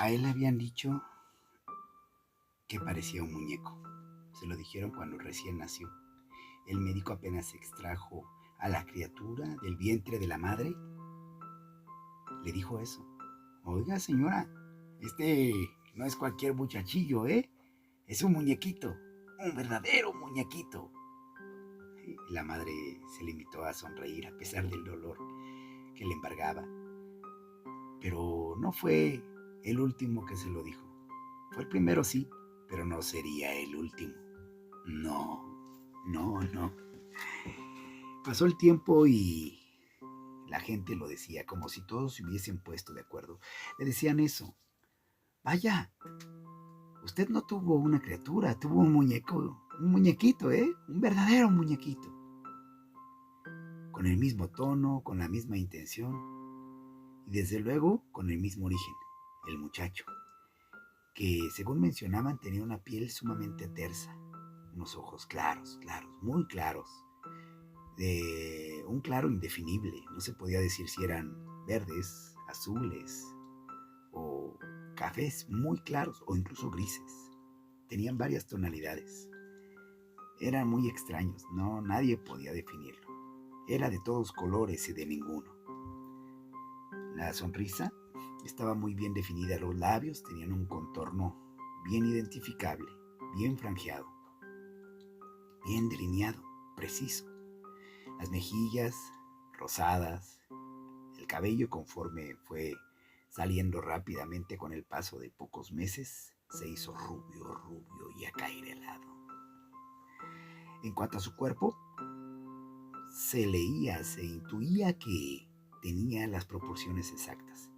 A él le habían dicho que parecía un muñeco. Se lo dijeron cuando recién nació. El médico apenas extrajo a la criatura del vientre de la madre. Le dijo eso. Oiga, señora, este no es cualquier muchachillo, ¿eh? Es un muñequito, un verdadero muñequito. Y la madre se limitó a sonreír a pesar del dolor que le embargaba. Pero no fue el último que se lo dijo. Fue el primero, sí, pero no sería el último. No. Pasó el tiempo y la gente lo decía, como si todos se hubiesen puesto de acuerdo. Le decían eso. Vaya, usted no tuvo una criatura, tuvo un muñeco, un muñequito, ¿eh? Un verdadero muñequito. Con el mismo tono, con la misma intención y desde luego con el mismo origen, el muchacho, que según mencionaban tenía una piel sumamente tersa, unos ojos claros, muy claros, de un claro indefinible, no se podía decir si eran verdes, azules o cafés muy claros o incluso grises. Tenían varias tonalidades. Eran muy extraños, no nadie podía definirlo. Era de todos colores y de ninguno. La sonrisa estaba muy bien definida, los labios tenían un contorno bien identificable, bien franjeado, bien delineado, preciso. Las mejillas rosadas, el cabello conforme fue saliendo rápidamente con el paso de pocos meses, se hizo rubio y acairelado. En cuanto a su cuerpo, se leía, se intuía que tenía las proporciones exactas.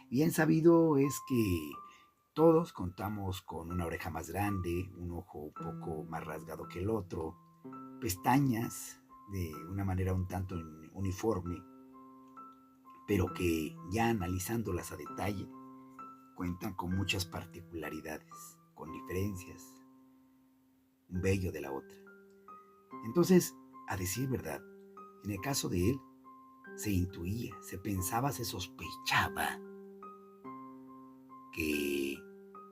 Bien sabido es que todos contamos con una oreja más grande, un ojo un poco más rasgado que el otro, pestañas de una manera un tanto uniforme, pero que ya analizándolas a detalle cuentan con muchas particularidades, con diferencias, un vello de la otra. Entonces, a decir verdad, en el caso de él, se intuía, se pensaba, se sospechaba que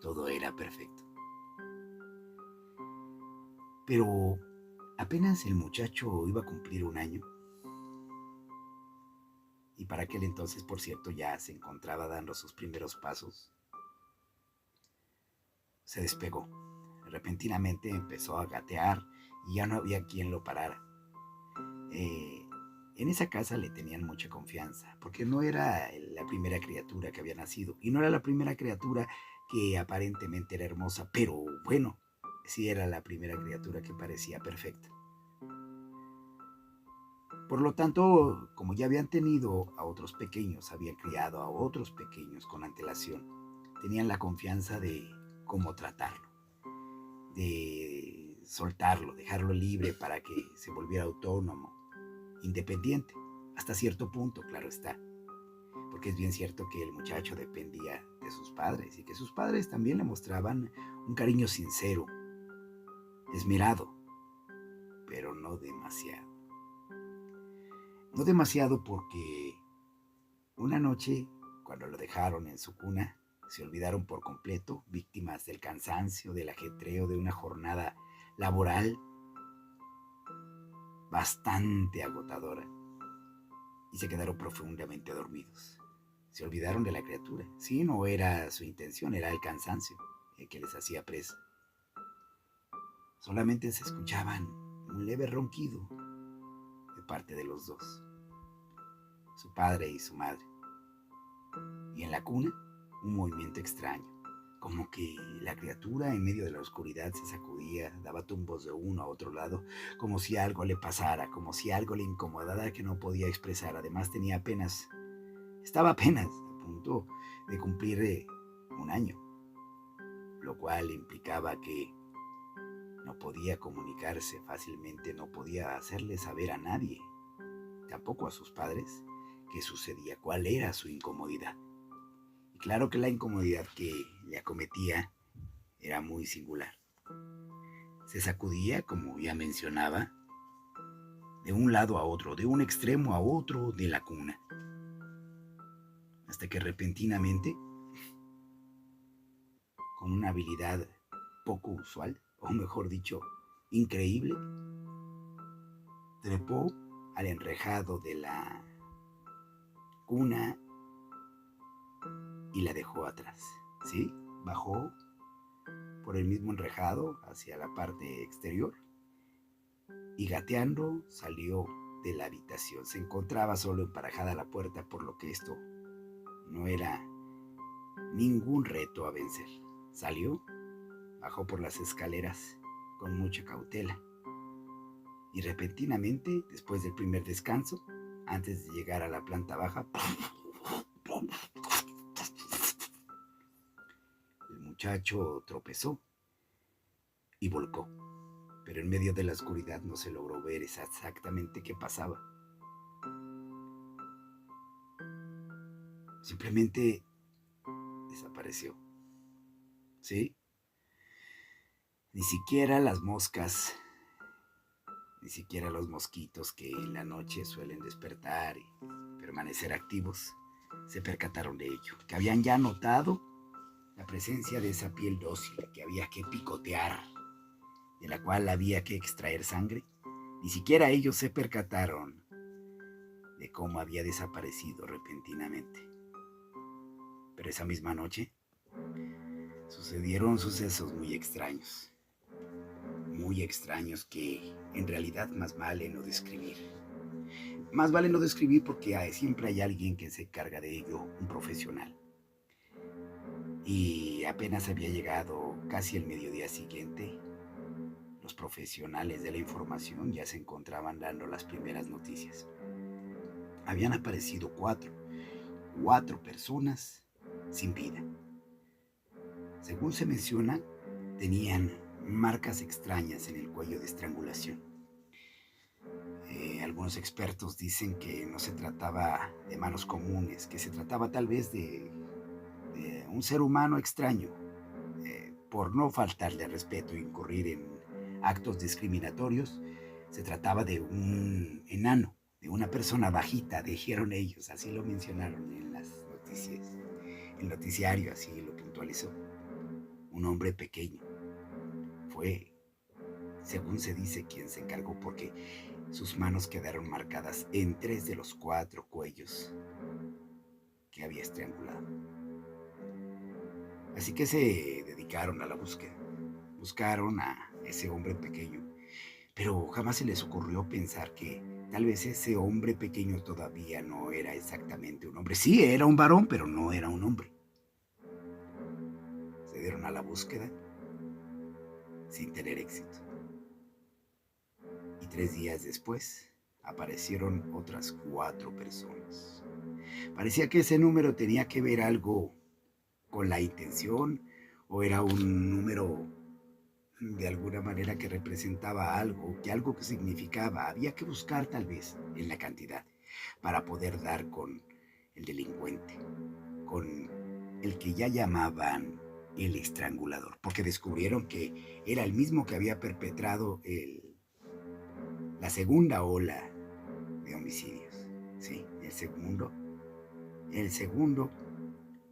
todo era perfecto. Pero apenas el muchacho iba a cumplir un año, y para aquel entonces, por cierto, ya se encontraba dando sus primeros pasos, se despegó. Repentinamente empezó a gatear y ya no había quien lo parara. En esa casa le tenían mucha confianza, porque no era la primera criatura que había nacido, y no era la primera criatura que aparentemente era hermosa, pero bueno, sí era la primera criatura que parecía perfecta. Por lo tanto, como ya habían tenido a otros pequeños, habían criado a otros pequeños con antelación, tenían la confianza de cómo tratarlo, de soltarlo, dejarlo libre para que se volviera autónomo, independiente, hasta cierto punto, claro está, porque es bien cierto que el muchacho dependía de sus padres y que sus padres también le mostraban un cariño sincero, esmerado, pero no demasiado. No demasiado porque una noche, cuando lo dejaron en su cuna, se olvidaron por completo, víctimas del cansancio, del ajetreo de una jornada laboral bastante agotadora, y se quedaron profundamente dormidos. Se olvidaron de la criatura. Sí, no era su intención, era el cansancio el que les hacía presa. Solamente se escuchaban un leve ronquido de parte de los dos, su padre y su madre. Y en la cuna, un movimiento extraño, como que la criatura en medio de la oscuridad se sacudía, daba tumbos de uno a otro lado, como si algo le pasara, como si algo le incomodara que no podía expresar. Además estaba apenas a punto de cumplir un año, lo cual implicaba que no podía comunicarse fácilmente, no podía hacerle saber a nadie, tampoco a sus padres, qué sucedía, cuál era su incomodidad. Y claro que la incomodidad que le acometía era muy singular. Se sacudía, como ya mencionaba, de un lado a otro, de un extremo a otro de la cuna, hasta que repentinamente con una habilidad poco usual, o mejor dicho, increíble, trepó al enrejado de la cuna y la dejó atrás, ¿sí? Bajó por el mismo enrejado hacia la parte exterior y gateando salió de la habitación. Se encontraba solo emparejada la puerta, por lo que esto no era ningún reto a vencer. Salió, bajó por las escaleras con mucha cautela y repentinamente, después del primer descanso, antes de llegar a la planta baja, el muchacho tropezó y volcó, pero en medio de la oscuridad no se logró ver exactamente qué pasaba. Simplemente desapareció, ¿sí? Ni siquiera las moscas, ni siquiera los mosquitos que en la noche suelen despertar y permanecer activos, se percataron de ello, que habían ya notado la presencia de esa piel dócil que había que picotear, de la cual había que extraer sangre. Ni siquiera ellos se percataron de cómo había desaparecido repentinamente. Pero esa misma noche sucedieron sucesos muy extraños que en realidad más vale no describir. Más vale no describir porque siempre hay alguien que se encarga de ello, un profesional. Y apenas había llegado casi el mediodía siguiente, los profesionales de la información ya se encontraban dando las primeras noticias. Habían aparecido cuatro personas sin vida. Según se menciona, tenían marcas extrañas en el cuello de estrangulación. Algunos expertos dicen que no se trataba de manos comunes, que se trataba tal vez de un ser humano extraño, por no faltarle respeto e incurrir en actos discriminatorios. Se trataba de un enano, de una persona bajita, dijeron ellos, así lo mencionaron en las noticias, el noticiario así lo puntualizó. Un hombre pequeño. Fue, según se dice, quien se encargó, porque sus manos quedaron marcadas en 3 de los 4 cuellos que había estrangulado. Así que se dedicaron a la búsqueda. Buscaron a ese hombre pequeño, pero jamás se les ocurrió pensar que tal vez ese hombre pequeño todavía no era exactamente un hombre. Sí, era un varón, pero no era un hombre. Se dieron a la búsqueda sin tener éxito. Y 3 días después aparecieron otras 4 personas. Parecía que ese número tenía que ver algo con la intención, o era un número de alguna manera que representaba algo que significaba. Había que buscar tal vez en la cantidad para poder dar con el delincuente, con el que ya llamaban el estrangulador, porque descubrieron que era el mismo que había perpetrado la segunda ola de homicidios. Sí, el segundo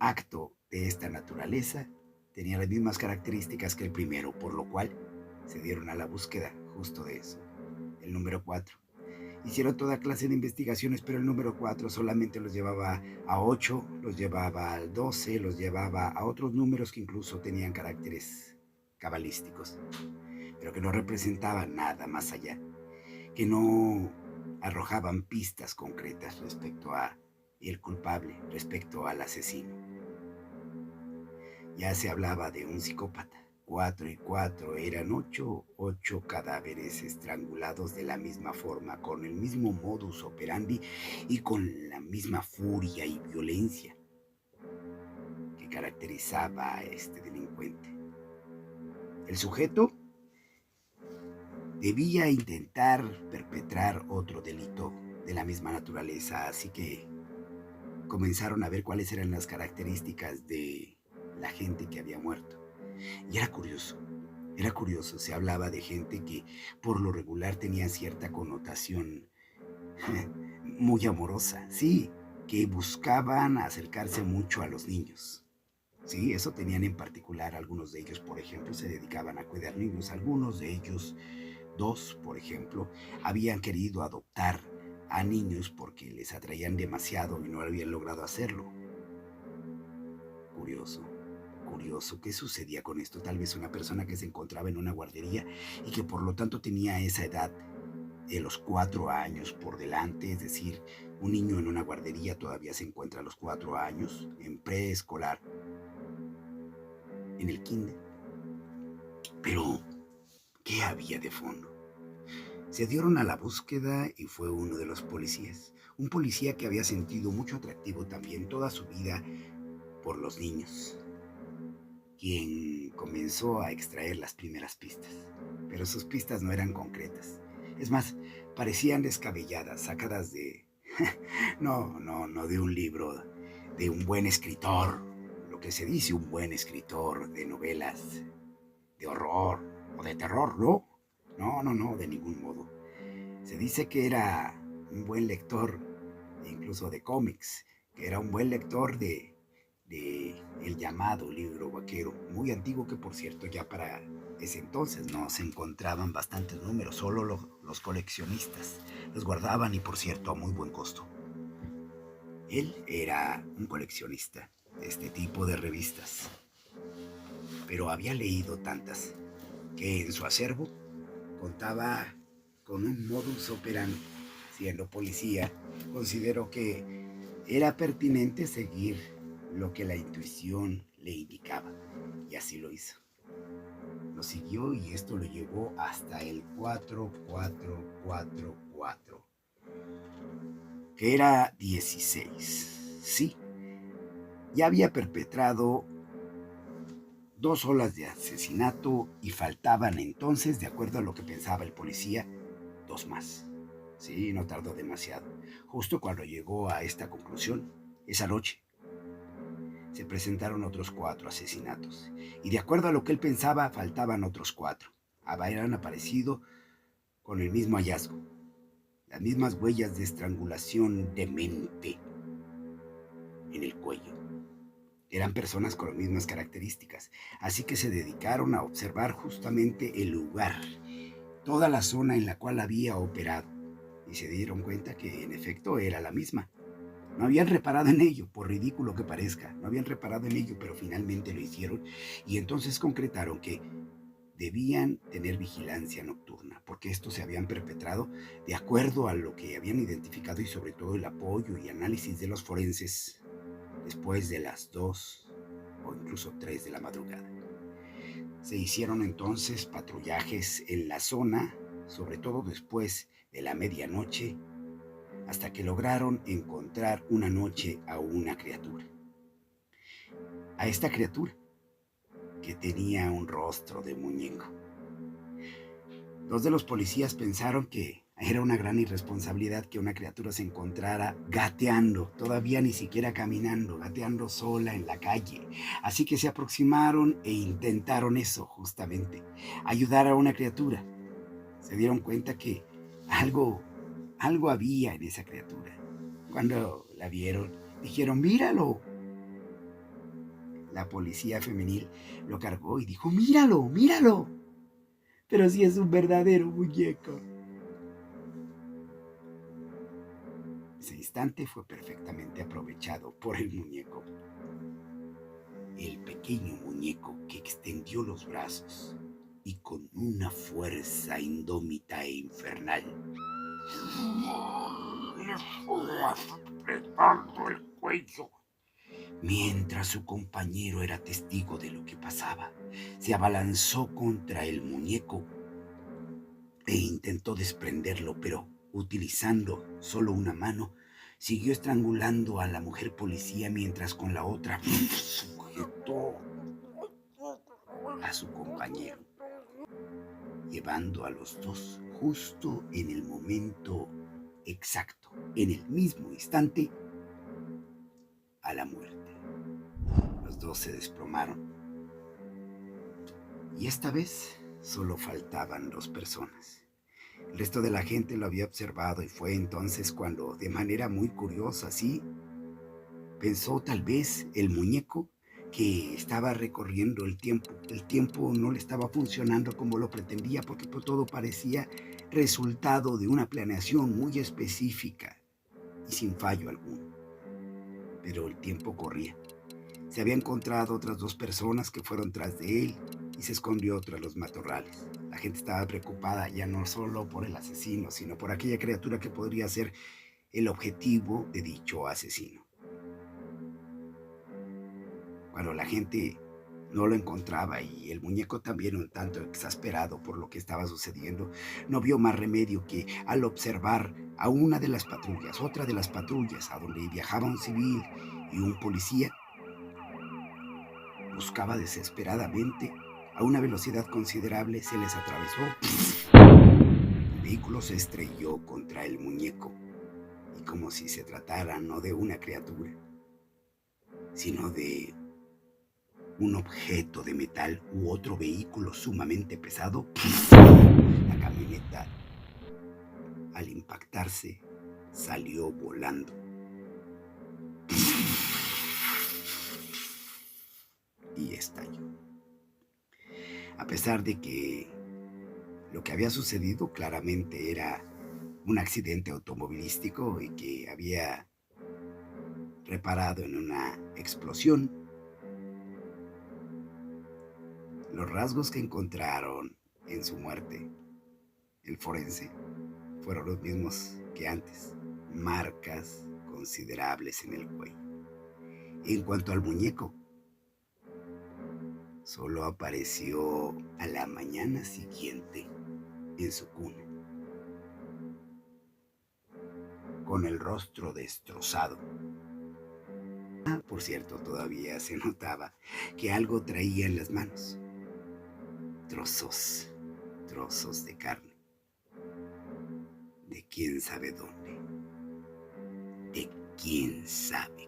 acto de esta naturaleza tenía las mismas características que el primero, por lo cual se dieron a la búsqueda justo de eso, el número 4. Hicieron toda clase de investigaciones, pero el número 4 solamente los llevaba a 8, los llevaba al 12, los llevaba a otros números que incluso tenían caracteres cabalísticos, pero que no representaban nada más allá, que no arrojaban pistas concretas respecto a el culpable, respecto al asesino. Ya se hablaba de un psicópata. 4 y 4 eran 8 cadáveres estrangulados de la misma forma, con el mismo modus operandi y con la misma furia y violencia que caracterizaba a este delincuente. El sujeto debía intentar perpetrar otro delito de la misma naturaleza, así que comenzaron a ver cuáles eran las características de la gente que había muerto. Y era curioso, se hablaba de gente que por lo regular tenía cierta connotación muy amorosa, sí, que buscaban acercarse mucho a los niños. Sí, eso tenían en particular. Algunos de ellos, por ejemplo, se dedicaban a cuidar niños. Algunos de ellos, dos, por ejemplo, habían querido adoptar a niños porque les atraían demasiado y no habían logrado hacerlo. Curioso, curioso. ¿Qué sucedía con esto? Tal vez una persona que se encontraba en una guardería y que por lo tanto tenía esa edad de los 4 años por delante, es decir, un niño en una guardería todavía se encuentra a los 4 años, en preescolar, en el kinder. Pero, ¿qué había de fondo? Se dieron a la búsqueda y fue uno de los policías, un policía que había sentido mucho atractivo también toda su vida por los niños, quien comenzó a extraer las primeras pistas. Pero sus pistas no eran concretas. Es más, parecían descabelladas, sacadas de... no de un libro, de un buen escritor, lo que se dice un buen escritor de novelas de horror o de terror, ¿no? No, de ningún modo. Se dice que era un buen lector, incluso de cómics, que era un buen lector de el llamado libro vaquero, muy antiguo que por cierto ya para ese entonces no se encontraban bastantes números, solo los coleccionistas los guardaban y por cierto a muy buen costo. Él era un coleccionista de este tipo de revistas, pero había leído tantas que en su acervo contaba con un modus operandi. Siendo policía, consideró que era pertinente seguir lo que la intuición le indicaba, y así lo hizo. Lo siguió y esto lo llevó hasta el 4444, que era 16. Sí, ya había perpetrado 2 olas de asesinato y faltaban entonces, de acuerdo a lo que pensaba el policía, 2 más. Sí, no tardó demasiado. Justo cuando llegó a esta conclusión, esa noche, se presentaron otros 4 asesinatos. Y de acuerdo a lo que él pensaba, faltaban otros 4. Habían aparecido con el mismo hallazgo. Las mismas huellas de estrangulación demente en el cuello. Eran personas con las mismas características. Así que se dedicaron a observar justamente el lugar, toda la zona en la cual había operado. Y se dieron cuenta que en efecto era la misma. No habían reparado en ello, por ridículo que parezca, no habían reparado en ello, pero finalmente lo hicieron y entonces concretaron que debían tener vigilancia nocturna, porque estos se habían perpetrado de acuerdo a lo que habían identificado y sobre todo el apoyo y análisis de los forenses después de las 2 o incluso 3 de la madrugada. Se hicieron entonces patrullajes en la zona, sobre todo después de la medianoche, hasta que lograron encontrar una noche a una criatura. A esta criatura que tenía un rostro de muñeco. 2 de los policías pensaron que era una gran irresponsabilidad que una criatura se encontrara gateando, todavía ni siquiera caminando, gateando sola en la calle. Así que se aproximaron e intentaron eso justamente, ayudar a una criatura. Se dieron cuenta que algo había en esa criatura. Cuando la vieron, dijeron, míralo. La policía femenil lo cargó y dijo, míralo, míralo. Pero si es un verdadero muñeco. Ese instante fue perfectamente aprovechado por el muñeco. El pequeño muñeco que extendió los brazos y con una fuerza indómita e infernal le fue apretando el cuello. Mientras su compañero era testigo de lo que pasaba, se abalanzó contra el muñeco e intentó desprenderlo, pero utilizando solo una mano, siguió estrangulando a la mujer policía mientras con la otra sujetó a su compañero, llevando a los dos justo en el momento exacto, en el mismo instante, a la muerte. Los dos se desplomaron y esta vez solo faltaban 2 personas. El resto de la gente lo había observado y fue entonces cuando, de manera muy curiosa, sí, pensó tal vez el muñeco que estaba recorriendo el tiempo. El tiempo no le estaba funcionando como lo pretendía porque todo parecía resultado de una planeación muy específica y sin fallo alguno. Pero el tiempo corría. Se había encontrado otras 2 personas que fueron tras de él y se escondió tras los matorrales. La gente estaba preocupada ya no solo por el asesino, sino por aquella criatura que podría ser el objetivo de dicho asesino. Cuando la gente no lo encontraba y el muñeco también un tanto exasperado por lo que estaba sucediendo, no vio más remedio que al observar a una de las patrullas, otra de las patrullas, a donde viajaba un civil y un policía, buscaba desesperadamente a una velocidad considerable, se les atravesó. El vehículo se estrelló contra el muñeco y como si se tratara no de una criatura, sino de un objeto de metal u otro vehículo sumamente pesado, la camioneta, al impactarse, salió volando y estalló. A pesar de que lo que había sucedido claramente era un accidente automovilístico y que había reparado en una explosión, los rasgos que encontraron en su muerte el forense fueron los mismos que antes, marcas considerables en el cuello. En cuanto al muñeco, solo apareció a la mañana siguiente en su cuna, con el rostro destrozado. Por cierto, todavía se notaba que algo traía en las manos. Trozos de carne. De quién sabe dónde. De quién sabe